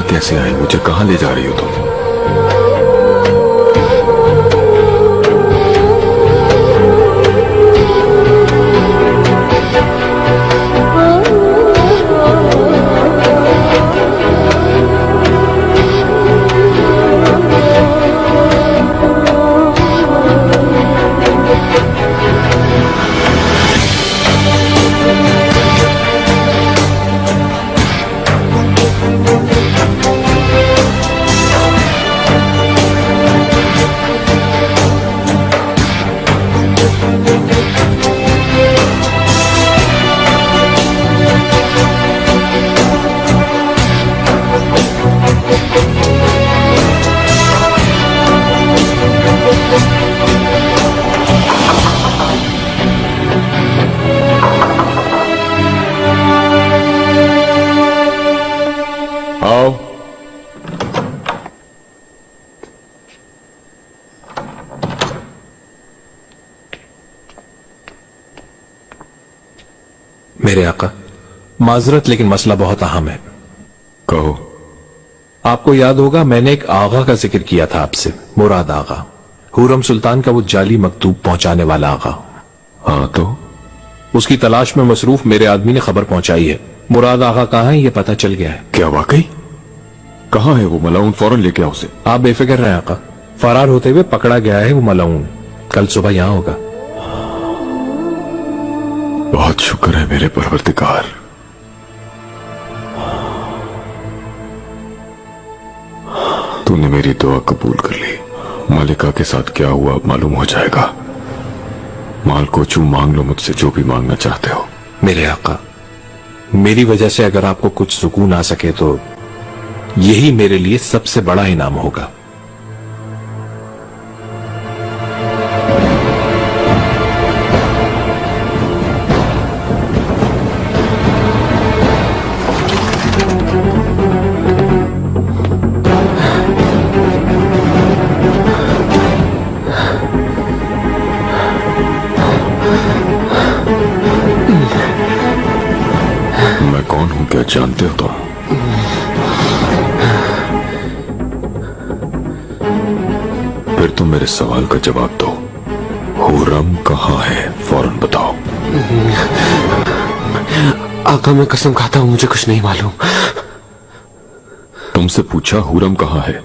कैसे आई? मुझे कहां ले जा रही हो तुम? आओ। मेरे आका, माजरत लेकिन मसला बहुत अहम है। कहो। आपको याद होगा मैंने एक आगा का जिक्र किया था आपसे, मुराद आगा, हुरम सुल्तान का वो जाली मकतूब पहुंचाने वाला आगा। हाँ तो? उसकी तलाश में मसरूफ मेरे आदमी ने खबर पहुंचाई है। मुराद आगा कहाँ है ये पता चल गया है। क्या वाकई? कहाँ है वो मलाउन? फौरन लेके आओ उसे। आप बेफिक्र रहें आका, फरार होते हुए पकड़ा गया है वो मलाउन, कल सुबह यहां होगा। बहुत शुक्र है मेरे परवरदिगार। तूने मेरी दुआ कबूल कर ली। मालिका के साथ क्या हुआ अब मालूम हो जाएगा। माल को चू मांग लो मुझसे, जो भी मांगना चाहते हो। मेरे आका, मेरी वजह से अगर आपको कुछ सुकून आ सके तो यही मेरे लिए सबसे बड़ा इनाम होगा। मैं कौन हूं क्या जानते हो तुम? फिर तुम मेरे सवाल का जवाब दो। हुर्रम कहाँ है? फौरन बताओ। आका मैं कसम खाता हूं, मुझे कुछ नहीं मालूम। तुमसे पूछा हुर्रम कहाँ है?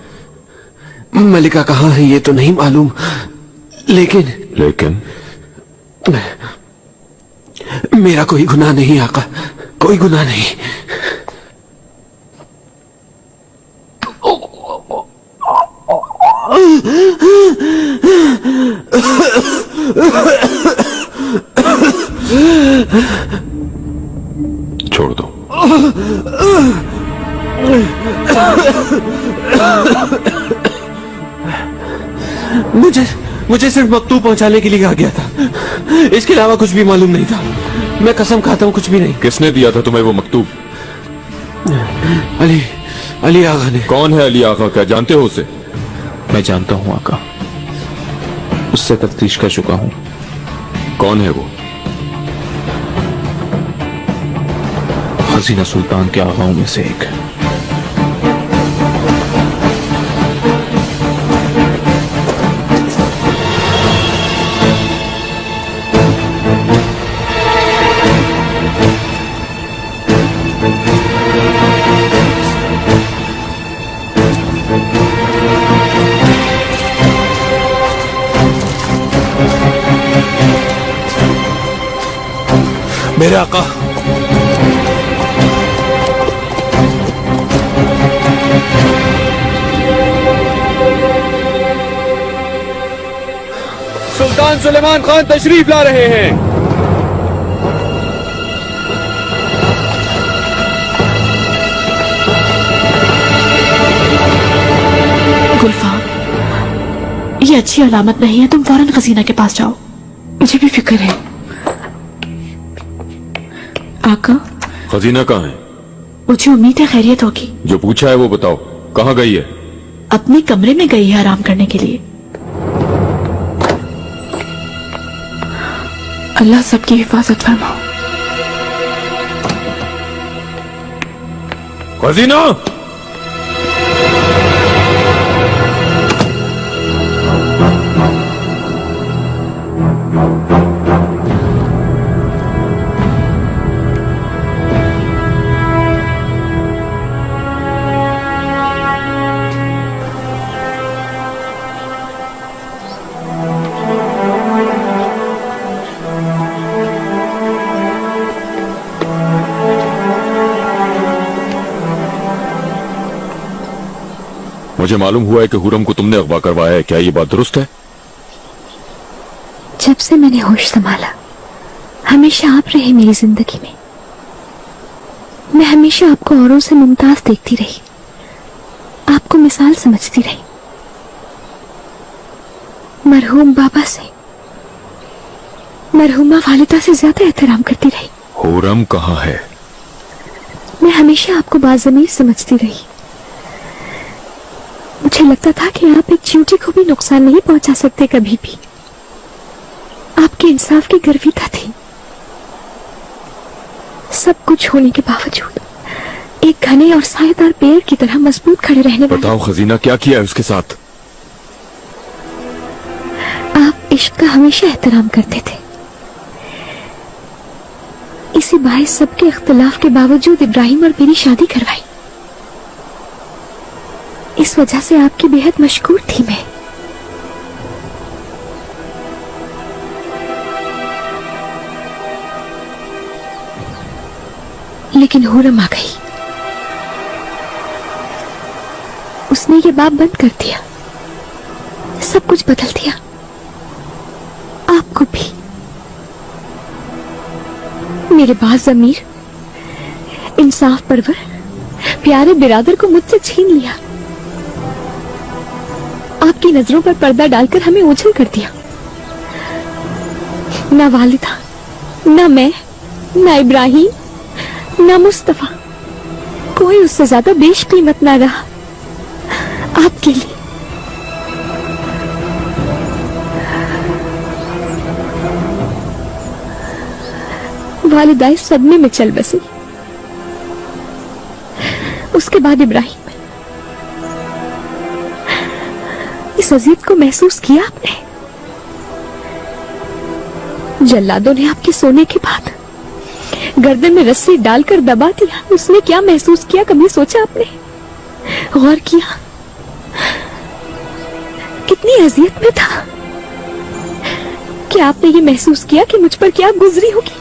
मलिका कहाँ है ये तो नहीं मालूम, लेकिन मेरा कोई गुनाह नहीं आका, कोई गुनाह नहीं। छोड़ दो। मुझे सिर्फ मकतूब पहुंचाने के लिए कहा गया था, इसके अलावा कुछ भी मालूम नहीं था। मैं कसम खाता हूं कुछ भी नहीं। किसने दिया था तुम्हें वो मकतूब? अली आगा ने। कौन है अली आगा? क्या जानते हो उसे? मैं जानता हूं आका, उससे तफ्तीश कर चुका हूं। कौन है वो? हसीना सुल्तान के आगाओं में से एक। मेरे आका। सुल्तान सुलेमान खान तशरीफ ला रहे हैं। गुलफाम, ये अच्छी अलामत नहीं है। तुम फौरन खजीना के पास जाओ। मुझे भी फिक्र है। आका, खजीना कहाँ है? मुझे उम्मीद है खैरियत होगी। जो पूछा है वो बताओ, कहाँ गई है? अपने कमरे में गई है आराम करने के लिए। अल्लाह सबकी हिफाजत फरमाओ। खजीना! मुझे मालूम हुआ है कि हुरम को तुमने अगवा करवाया है। क्या ये बात दुरुस्त है? जब से मैंने होश संभाला, हमेशा आप रहे मेरी जिंदगी में। मैं हमेशा आपको औरों से मुमताज देखती रही, आपको मिसाल समझती रही। मरहूम बाबा से, मरहूमा वालिदा से ज्यादा एहतराम करती रही। हुरम कहाँ है? मैं हमेशा आपको बाज़मीर समझती रही। मुझे लगता था कि आप एक चींटी को भी नुकसान नहीं पहुंचा सकते कभी भी। आपके इंसाफ की गर्विता थी। सब कुछ होने के बावजूद एक घने और सायेदार पेड़ की तरह मजबूत खड़े रहने वाले। बताओ खजीना, क्या किया है उसके साथ? आप इश्क का हमेशा एहतराम करते थे। इसी बाइस सबके इख्तिलाफ के बावजूद इब्राहिम और मेरी शादी करवाई। इस वजह से आपकी बेहद मशहूर थी मैं। लेकिन हुरम आ गई। उसने ये बात बंद कर दिया, सब कुछ बदल दिया। आपको भी। मेरे बाज़मीर, इंसाफ परवर, प्यारे बिरादर को मुझसे छीन लिया। आपकी नजरों पर पर्दा डालकर हमें ओझल कर दिया। ना वालिदा, ना मैं, ना इब्राहिम, ना मुस्तफा, कोई उससे ज्यादा बेशकीमत ना रहा आपके लिए। वालिदा इस सदमे में चल बसी। उसके बाद इब्राहिम। इस अजीत को महसूस किया आपने? जल्लादों ने आपके सोने के बाद गर्दन में रस्सी डालकर दबा दिया। उसने क्या महसूस किया, कभी सोचा आपने? गौर किया? कितनी अजियत में था। क्या आपने ये महसूस किया कि मुझ पर क्या गुजरी होगी?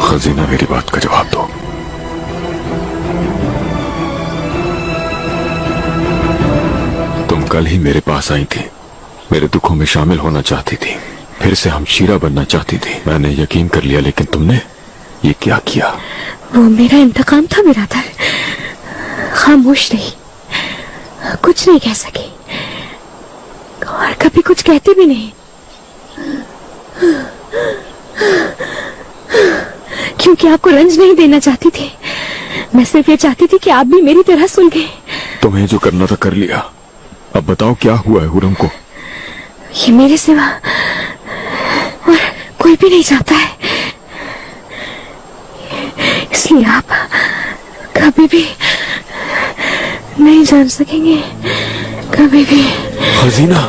खजीना, मेरी बात का जवाब दो। तुम कल ही मेरे पास आई थी, मेरे दुखों में शामिल होना चाहती थी, फिर से हमशीरा बनना चाहती थी। मैंने यकीन कर लिया, लेकिन तुमने ये क्या किया? वो मेरा इंतकाम था बिरादर। खामोश रही, कुछ नहीं कह सकी और कभी कुछ कहती भी नहीं, क्योंकि आपको रंज नहीं देना चाहती थी। मैं सिर्फ ये चाहती थी कि आप भी मेरी तरह सुलझे। तुम्हें जो करना था कर लिया। अब बताओ क्या हुआ है हुरम को? ये मेरे सिवा और कोई भी नहीं चाहता है, इसलिए आप कभी भी नहीं जान सकेंगे, कभी भी। खजीना,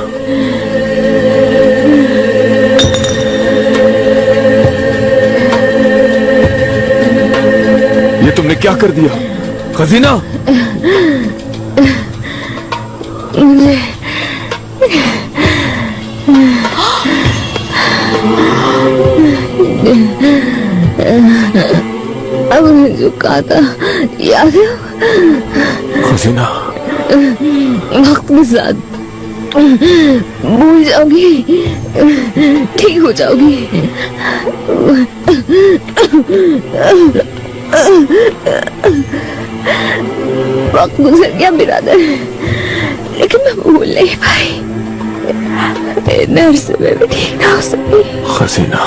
ये तुमने क्या कर दिया? खजीना, मुझे कहा था, याद है? हसीना, वक्त के साथ भूल जाओगी, ठीक हो जाओगी। वक्त गुजर गया बिरादर, लेकिन मैं भूल नहीं पाई। इतने अरसे में भी ठीक ना हो सकी। हसीना,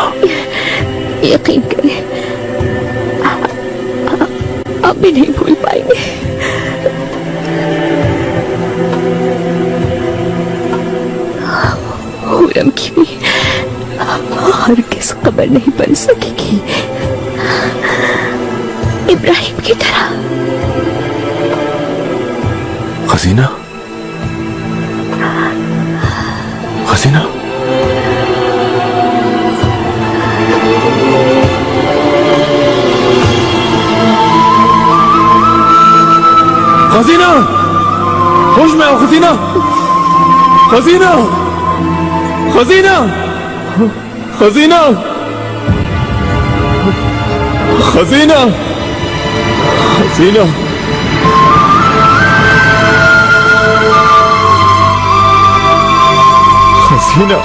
यकीन करें, आप भी नहीं भूल पाएंगे। हुरम की भी हर किस खबर नहीं बन सकेगी, इब्राहिम की तरह। हसीना, हसीना, हसीना, होश में आओ हसीना, हसीना, हसीना, हसीना, हसीना, हसीना, हसीना,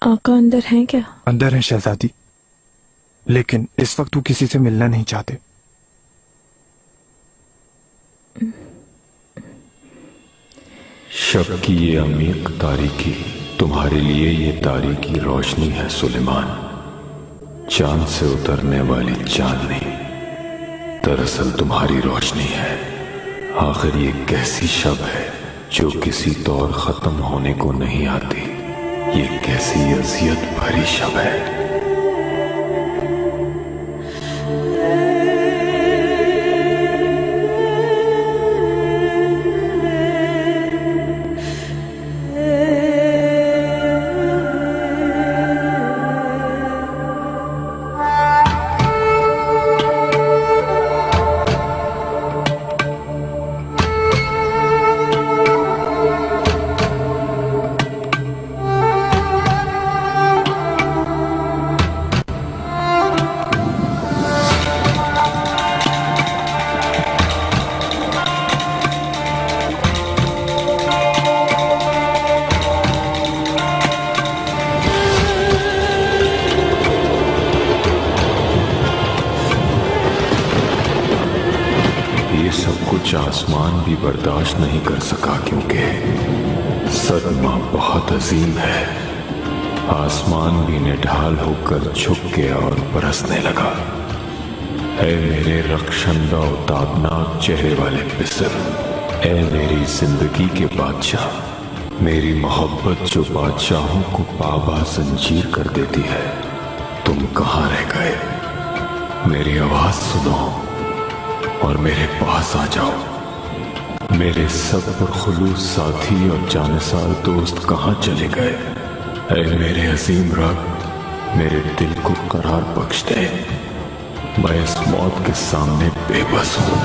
आका अंदर हैं क्या? अंदर है शहजादी, लेकिन इस वक्त वो किसी से मिलना नहीं चाहते। शब की ये अमीक तारीकी तुम्हारे लिए ये तारीकी रोशनी है सुलेमान, चांद से उतरने वाली चांदनी दरअसल तुम्हारी रोशनी है। आखिर ये कैसी शब है जो किसी तौर खत्म होने को नहीं आती, ये कैसी अजियत भरी शब है। आसमान भी बर्दाश्त नहीं कर सका क्योंकि सदमा बहुत अजीम है। आसमान भी निढाल होकर झुक गया और बरसने लगा। ऐ मेरे रक्षंदा ताबनाक चेहरे वाले बिसर, ऐ मेरी जिंदगी के बादशाह, मेरी मोहब्बत जो बादशाहों को पाबा जंजीर कर देती है, तुम कहाँ रह गए? मेरी आवाज सुनो और मेरे पास आ जाओ। मेरे सब्र खुलूस साथी और जानिसार दोस्त कहाँ चले गए? ऐ मेरे अजीम रब, मेरे दिल को करार बख्श दे। मैं इस मौत के सामने बेबस हूँ।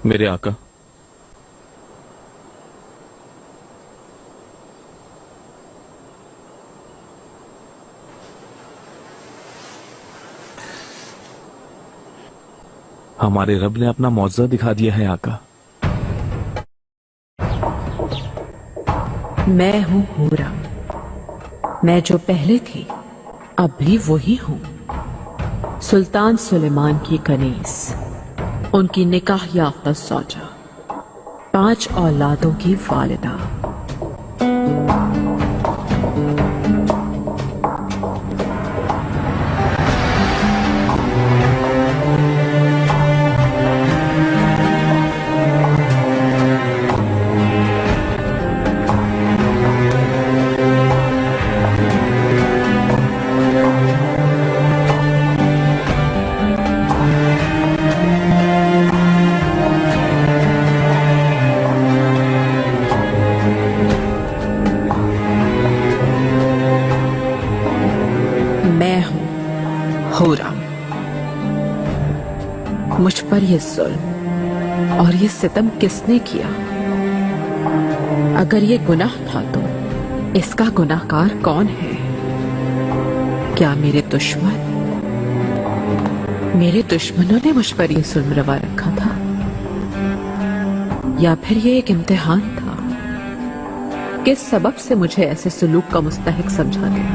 मेरे आका, हमारे रब ने अपना मौजज़ा दिखा दिया है आका। मैं हूं हूरा, मैं जो पहले थी अब भी वही हूं। सुल्तान सुलेमान की कनीज, उनकी निकाह याफ्ता सौजा, 5 औलादों की वालिदा। मुझ पर ये जुल्म और ये सितम किसने किया? अगर ये गुनाह था तो इसका गुनाहगार कौन है? क्या मेरे दुश्मनों ने मुझ पर ये जुल्म रवा रखा था, या फिर ये एक इम्तिहान था? किस सबब से मुझे ऐसे सुलूक का मुस्तहिक समझा गया?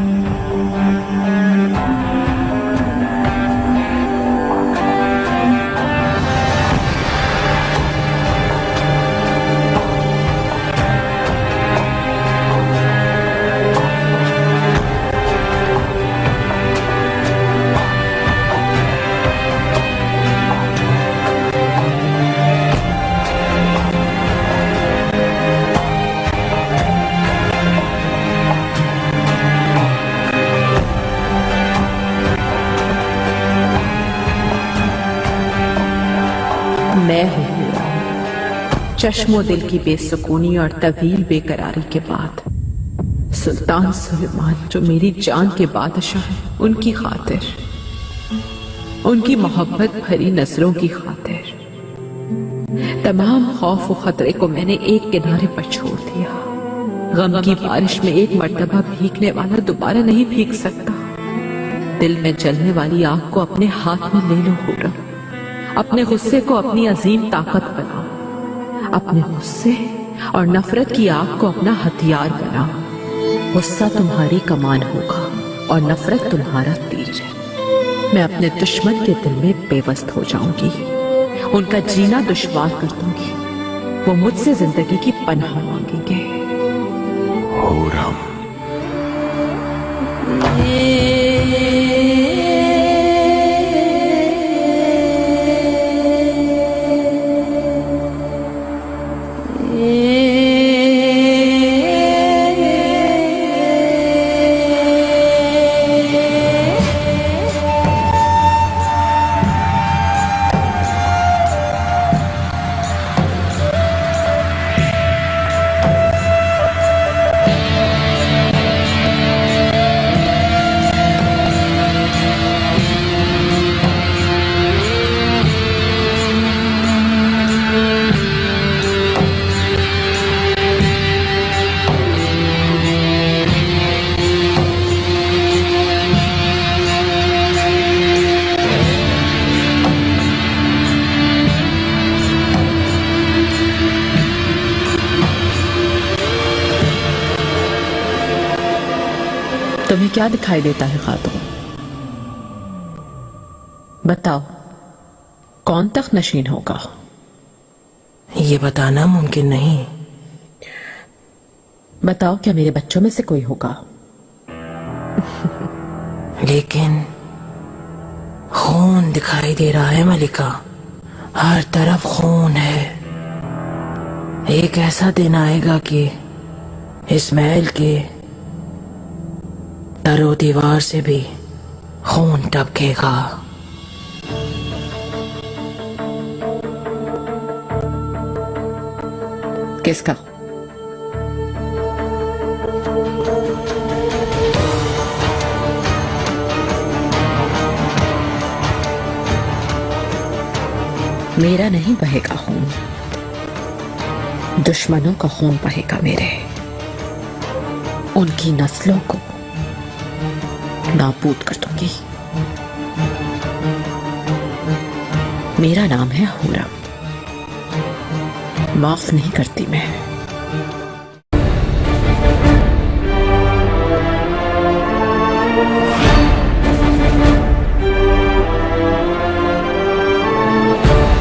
मैं हूं चश्मो दिल की बेसुकूनी और तवील बेकरारी के बाद सुल्तान सुलेमान, जो मेरी जान के बादशाह हैं, उनकी खातिर, उनकी मोहब्बत भरी नजरों की खातिर तमाम खौफ और खतरे को मैंने एक किनारे पर छोड़ दिया। गम की बारिश में एक मर्तबा भीगने वाला दोबारा नहीं भीग सकता। दिल में जलने वाली आग को अपने हाथ में ले लो हुर्रम, अपने गुस्से को अपनी अजीम ताकत बनाओ, अपने गुस्से और नफरत की आग को अपना हथियार बनाओ। गुस्सा तुम्हारी कमान होगा और नफरत तुम्हारा तीर। मैं अपने दुश्मन के दिल में बेवस्त हो जाऊंगी, उनका जीना दुश्वार कर दूंगी। वो मुझसे जिंदगी की पनाह मांगेंगे। हुर्रम, तुम्हें क्या दिखाई देता है खातून? बताओ, कौन तख्त नशीन होगा? ये बताना मुमकिन नहीं। बताओ, क्या मेरे बच्चों में से कोई होगा? लेकिन खून दिखाई दे रहा है मलिका, हर तरफ खून है। एक ऐसा दिन आएगा कि इस महल के दरो दीवार से भी खून टपकेगा। किसका? मेरा नहीं बहेगा खून, दुश्मनों का खून बहेगा मेरे। उनकी नस्लों को नाबूद कर दूंगी। मेरा नाम है हुरम। माफ नहीं करती मैं।